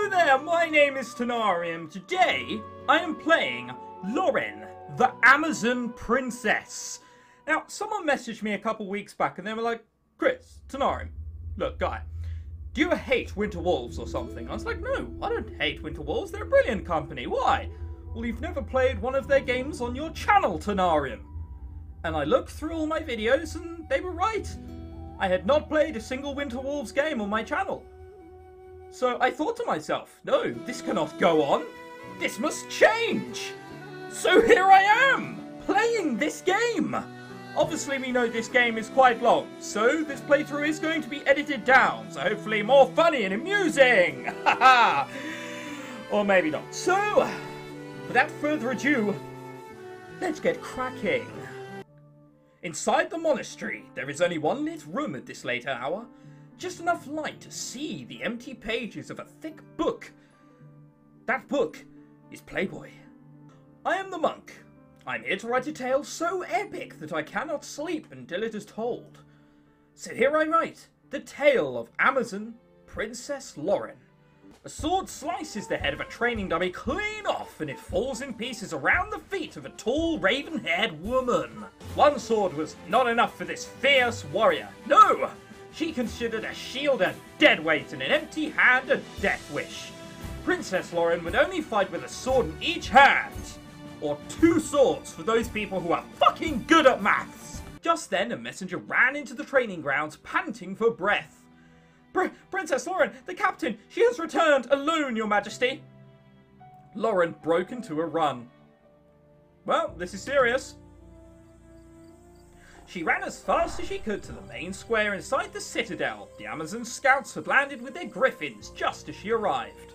Hello there, my name is ChrisTenarium. Today, I am playing Loren, the Amazon Princess. Now, someone messaged me a couple weeks back and they were like, ChrisTenarium, look, guy, do you hate Winter Wolves or something? I was like, no, I don't hate Winter Wolves. They're a brilliant company. Why? Well, you've never played one of their games on your channel, ChrisTenarium. And I looked through all my videos and they were right. I had not played a single Winter Wolves game on my channel. So I thought to myself, no, this cannot go on. This must change. So here I am, playing this game. Obviously we know this game is quite long, so this playthrough is going to be edited down, so hopefully more funny and amusing. Haha. Or maybe not. So, without further ado, let's get cracking. Inside the monastery, there is only one lit room at this late hour. Just enough light to see the empty pages of a thick book. That book is Playboy. I am the monk. I'm here to write a tale so epic that I cannot sleep until it is told. So here I write the tale of Amazon Princess Loren. A sword slices the head of a training dummy clean off and it falls in pieces around the feet of a tall raven-haired woman. One sword was not enough for this fierce warrior. No! She considered a shield a dead weight and an empty hand a death wish. Princess Loren would only fight with a sword in each hand. Or two swords for those people who are fucking good at maths. Just then, a messenger ran into the training grounds, panting for breath. Princess Loren, the captain, she has returned alone, your majesty. Loren broke into a run. Well, this is serious. She ran as fast as she could to the main square inside the citadel. The Amazon scouts had landed with their griffins just as she arrived.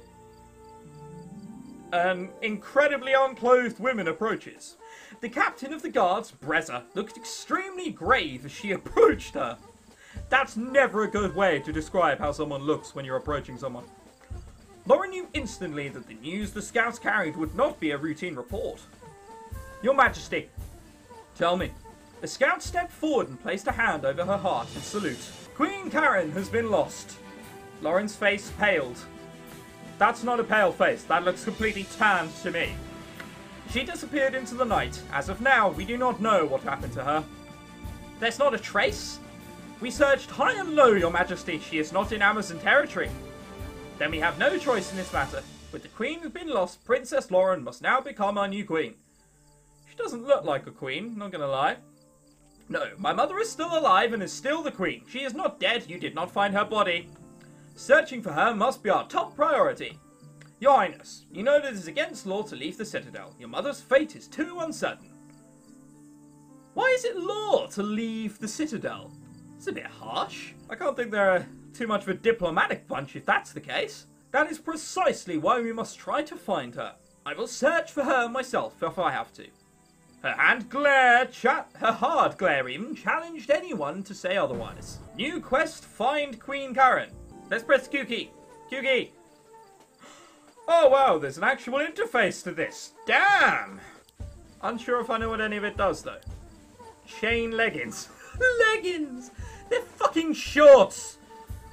An incredibly unclothed woman approaches. The captain of the guards, Brezza, looked extremely grave as she approached her. That's never a good way to describe how someone looks when you're approaching someone. Loren knew instantly that the news the scouts carried would not be a routine report. Your Majesty, tell me. The scout stepped forward and placed a hand over her heart in salute. Queen Karen has been lost. Loren's face paled. That's not a pale face, that looks completely tanned to me. She disappeared into the night. As of now, we do not know what happened to her. There's not a trace? We searched high and low, your majesty. She is not in Amazon territory. Then we have no choice in this matter. With the queen has been lost, Princess Loren must now become our new queen. She doesn't look like a queen, not gonna lie. No, my mother is still alive and is still the queen. She is not dead, you did not find her body. Searching for her must be our top priority. Your Highness, you know that it is against law to leave the citadel. Your mother's fate is too uncertain. Why is it law to leave the citadel? It's a bit harsh. I can't think they're too much of a diplomatic bunch if that's the case. That is precisely why we must try to find her. I will search for her myself if I have to. Her hard glare even challenged anyone to say otherwise. New quest, find Queen Karen. Let's press Q key. Q key. Oh wow, there's an actual interface to this. Damn! Unsure if I know what any of it does though. Chain leggings. Leggings! They're fucking shorts!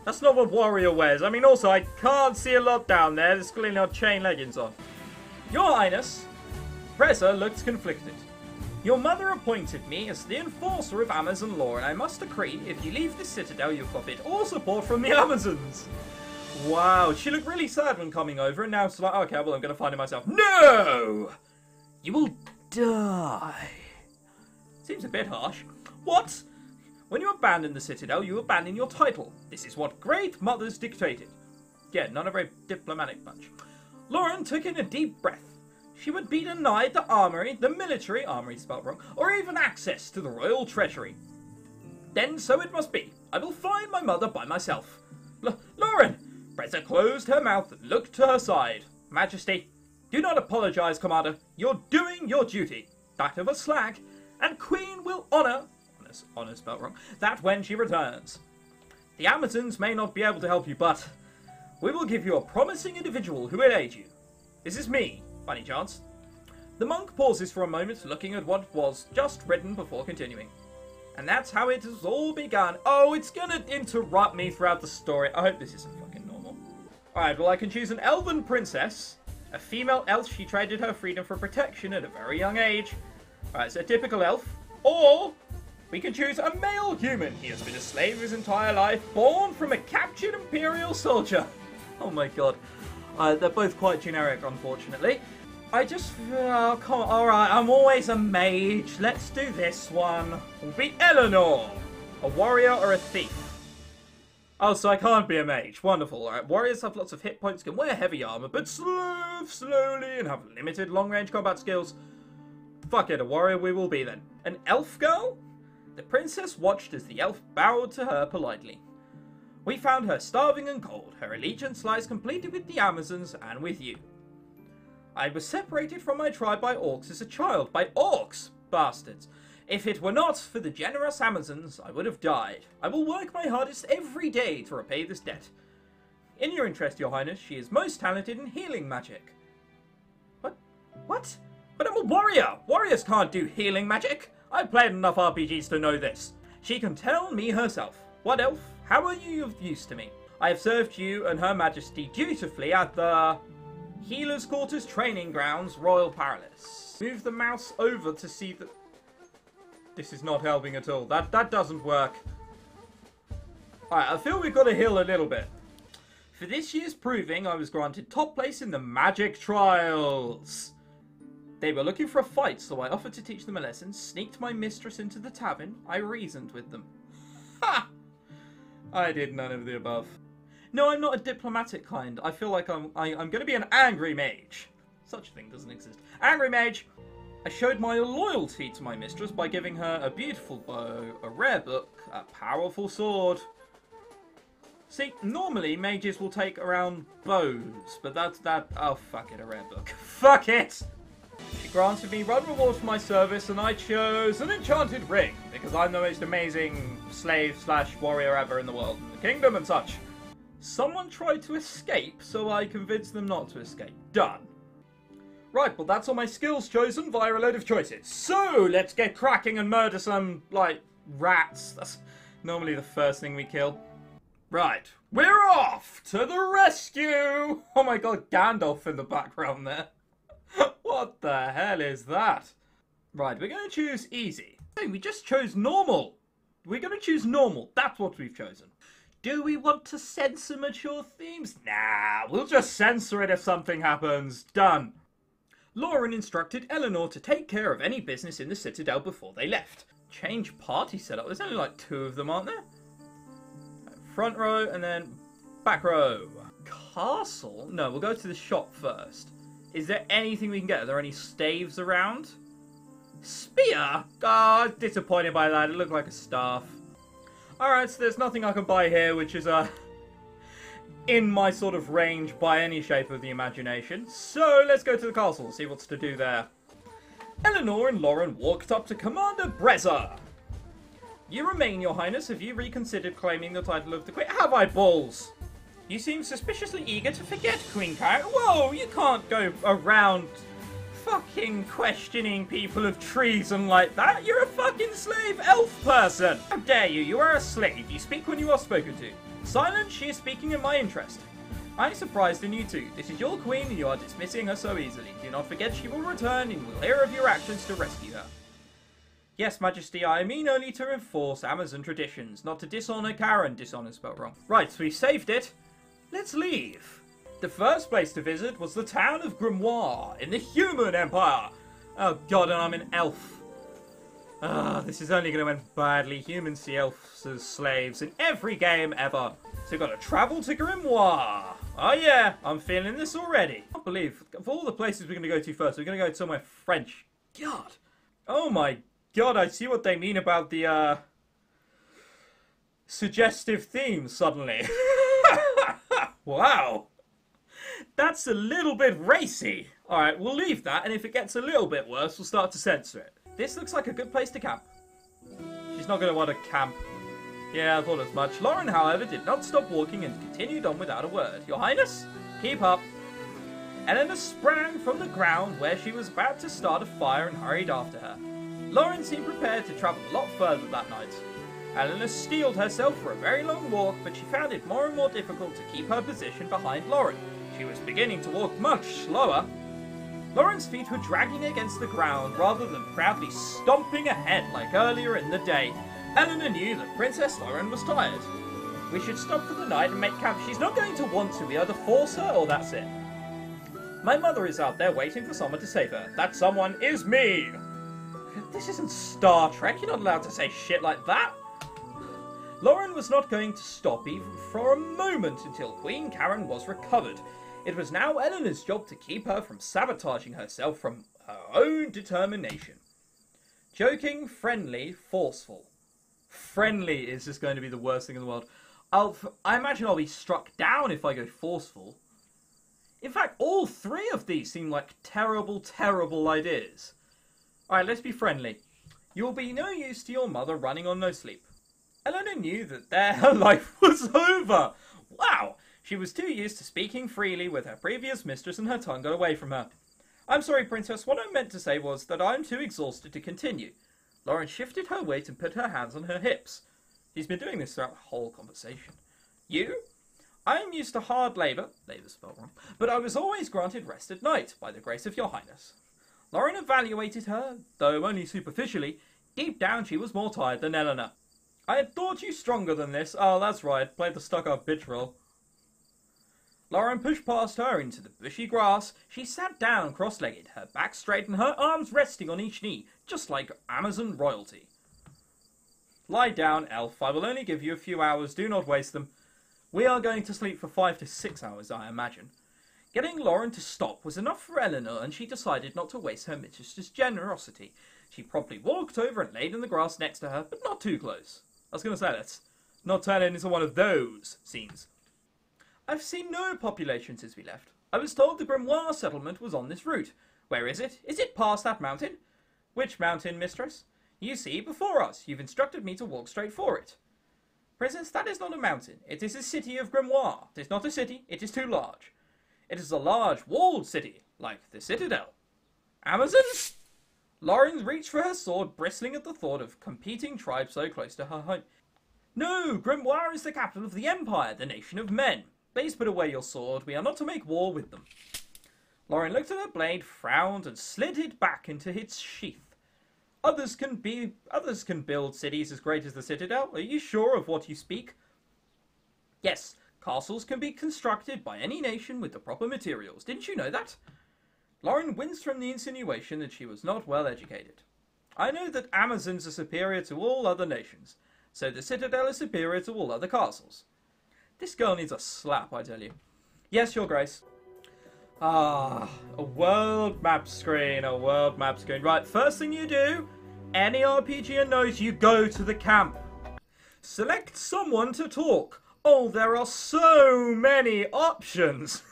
That's not what warrior wears. I mean also, I can't see a lot down there. There's clearly not chain leggings on. Your Highness. Brezza looked conflicted. Your mother appointed me as the enforcer of Amazon law, and I must decree, if you leave the citadel, you forfeit all support from the Amazons. Wow, she looked really sad when coming over, and now it's like, okay, well, I'm going to find it myself. No! You will die. Seems a bit harsh. What? When you abandon the citadel, you abandon your title. This is what great mothers dictated. Yeah, not a very diplomatic bunch. Loren took in a deep breath. She would be denied the armory, the military, armory spelled wrong, or even access to the royal treasury. Then so it must be. I will find my mother by myself. Loren! Brezza closed her mouth and looked to her side. Majesty, do not apologize, Commander. You're doing your duty. That of a slag. And Queen will honor spelled wrong, that when she returns. The Amazons may not be able to help you, but we will give you a promising individual who will aid you. This is me. By any chance? The monk pauses for a moment, looking at what was just written before continuing. And that's how it has all begun. Oh, it's gonna interrupt me throughout the story. I hope this isn't fucking normal. Alright, well I can choose an elven princess. A female elf, she traded her freedom for protection at a very young age. Alright, so a typical elf. Or we can choose a male human. He has been a slave his entire life, born from a captured imperial soldier. Oh my god. They're both quite generic, unfortunately. Come on, alright, I'm always a mage. Let's do this one. We'll be Eleanor. A warrior or a thief? Oh, so I can't be a mage. Wonderful. Alright, warriors have lots of hit points, can wear heavy armor, but slowly, and have limited long-range combat skills. Fuck it, a warrior we will be then. An elf girl? The princess watched as the elf bowed to her politely. We found her starving and cold. Her allegiance lies completely with the Amazons and with you. I was separated from my tribe by orcs as a child. By orcs? Bastards. If it were not for the generous Amazons, I would have died. I will work my hardest every day to repay this debt. In your interest, your highness, she is most talented in healing magic. What? But I'm a warrior! Warriors can't do healing magic! I've played enough RPGs to know this. She can tell me herself. What elf? How are you of use to me? I have served you and her majesty dutifully at the Healer's Quarters Training Grounds, Royal Palace. Move the mouse over to see the... This is not helping at all. That doesn't work. Alright, I feel we've got to heal a little bit. For this year's proving, I was granted top place in the magic trials. They were looking for a fight, so I offered to teach them a lesson, sneaked my mistress into the tavern. I reasoned with them. Ha! I did none of the above. No, I'm not a diplomatic kind. I feel like I'm going to be an angry mage. Such a thing doesn't exist. Angry mage! I showed my loyalty to my mistress by giving her a beautiful bow, a rare book, a powerful sword. See, normally mages will take around bows, but oh fuck it, a rare book. Fuck it! She granted me one reward for my service, and I chose an enchanted ring, because I'm the most amazing slave/warrior ever in the world, in the kingdom and such. Someone tried to escape, so I convinced them not to escape. Done. Right, well that's all my skills chosen via a load of choices. So, let's get cracking and murder some, like, rats. That's normally the first thing we kill. Right, we're off to the rescue! Oh my god, Gandalf in the background there. What the hell is that? Right, we're going to choose easy. Hey, we just chose normal. We're going to choose normal. That's what we've chosen. Do we want to censor mature themes? Nah, we'll just censor it if something happens. Done. Loren instructed Eleanor to take care of any business in the Citadel before they left. Change party setup. There's only like 2 of them, aren't there? Front row and then back row. Castle? No, we'll go to the shop first. Is there anything we can get? Are there any staves around? Spear? Oh, I was disappointed by that. It looked like a staff. Alright, so there's nothing I can buy here, which is in my sort of range by any shape of the imagination. So let's go to the castle, see what's to do there. Eleanor and Loren walked up to Commander Brezza. You remain, your highness. Have you reconsidered claiming the title of the queen? Have I balls? You seem suspiciously eager to forget Queen Karen. Whoa, you can't go around fucking questioning people of treason like that. You're a fucking slave elf person. How dare you? You are a slave. You speak when you are spoken to. Silence, she is speaking in my interest. I am surprised in you too. This is your queen and you are dismissing her so easily. Do not forget she will return and will hear of your actions to rescue her. Yes, Majesty, I mean only to enforce Amazon traditions, not to dishonor Karen. Dishonor spelled wrong. Right, so we saved it. Let's leave. The first place to visit was the town of Grimoire in the Human Empire. Oh god, and I'm an elf. This is only going to end badly. Humans see elves as slaves in every game ever. So we've got to travel to Grimoire. Oh yeah, I'm feeling this already. I can't believe, of all the places we're going to go to first, we're going to go somewhere French. God. Oh my god, I see what they mean about the, suggestive themes suddenly. Wow. That's a little bit racy. Alright, we'll leave that, and if it gets a little bit worse, we'll start to censor it. This looks like a good place to camp. She's not going to want to camp. Yeah, I thought as much. Loren, however, did not stop walking and continued on without a word. Your Highness, keep up. Eleanor sprang from the ground where she was about to start a fire and hurried after her. Loren seemed prepared to travel a lot further that night. Eleanor steeled herself for a very long walk, but she found it more and more difficult to keep her position behind Loren. She was beginning to walk much slower. Loren's feet were dragging against the ground rather than proudly stomping ahead like earlier in the day. Eleanor knew that Princess Loren was tired. We should stop for the night and make camp. She's not going to want to. We either force her or that's it. My mother is out there waiting for someone to save her. That someone is me. This isn't Star Trek. You're not allowed to say shit like that. Loren was not going to stop even for a moment until Queen Karen was recovered. It was now Eleanor's job to keep her from sabotaging herself from her own determination. Joking, friendly, forceful. Friendly is just going to be the worst thing in the world. I imagine I'll be struck down if I go forceful. In fact, all three of these seem like terrible, terrible ideas. Alright, let's be friendly. You will be no use to your mother running on no sleep. Eleanor knew that her life was over. Wow! She was too used to speaking freely with her previous mistress and her tongue got away from her. I'm sorry, Princess. What I meant to say was that I'm too exhausted to continue. Loren shifted her weight and put her hands on her hips. She's been doing this throughout the whole conversation. You? I am used to hard labour, labour spelled wrong, but I was always granted rest at night, by the grace of your highness. Loren evaluated her, though only superficially. Deep down she was more tired than Eleanor. I had thought you stronger than this. Oh, that's right, played the stuck-up bitch role. Loren pushed past her into the bushy grass. She sat down cross-legged, her back straight and her arms resting on each knee, just like Amazon royalty. Lie down, elf. I will only give you a few hours. Do not waste them. We are going to sleep for 5 to 6 hours, I imagine. Getting Loren to stop was enough for Eleanor, and she decided not to waste her mistress's generosity. She promptly walked over and laid in the grass next to her, but not too close. I was going to say, let's not turn it into one of those scenes. I've seen no population since we left. I was told the Grimoire settlement was on this route. Where is it? Is it past that mountain? Which mountain, mistress? You see, before us. You've instructed me to walk straight for it. Princess, that is not a mountain. It is a city of Grimoire. It is not a city. It is too large. It is a large, walled city, like the Citadel. Amazon? Loren reached for her sword, bristling at the thought of competing tribes so close to her home. No, Grimoire is the capital of the Empire, the nation of men. Please put away your sword. We are not to make war with them. Loren looked at her blade, frowned, and slid it back into its sheath. Others can build cities as great as the Citadel. Are you sure of what you speak? Yes, castles can be constructed by any nation with the proper materials. Didn't you know that? Loren winced from the insinuation that she was not well educated. I know that Amazons are superior to all other nations, so the Citadel is superior to all other castles. This girl needs a slap, I tell you. Yes, Your Grace. Ah, a world map screen, a world map screen. Right, first thing you do, any RPG knows you go to the camp. Select someone to talk. Oh, there are so many options.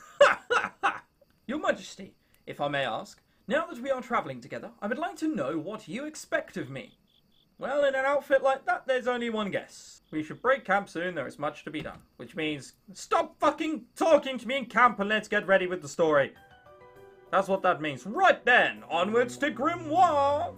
Your Majesty, if I may ask, now that we are travelling together, I would like to know what you expect of me. Well, in an outfit like that, there's only one guess. We should break camp soon, there is much to be done. Which means, stop fucking talking to me in camp and let's get ready with the story. That's what that means. Right then, onwards to Grimoire!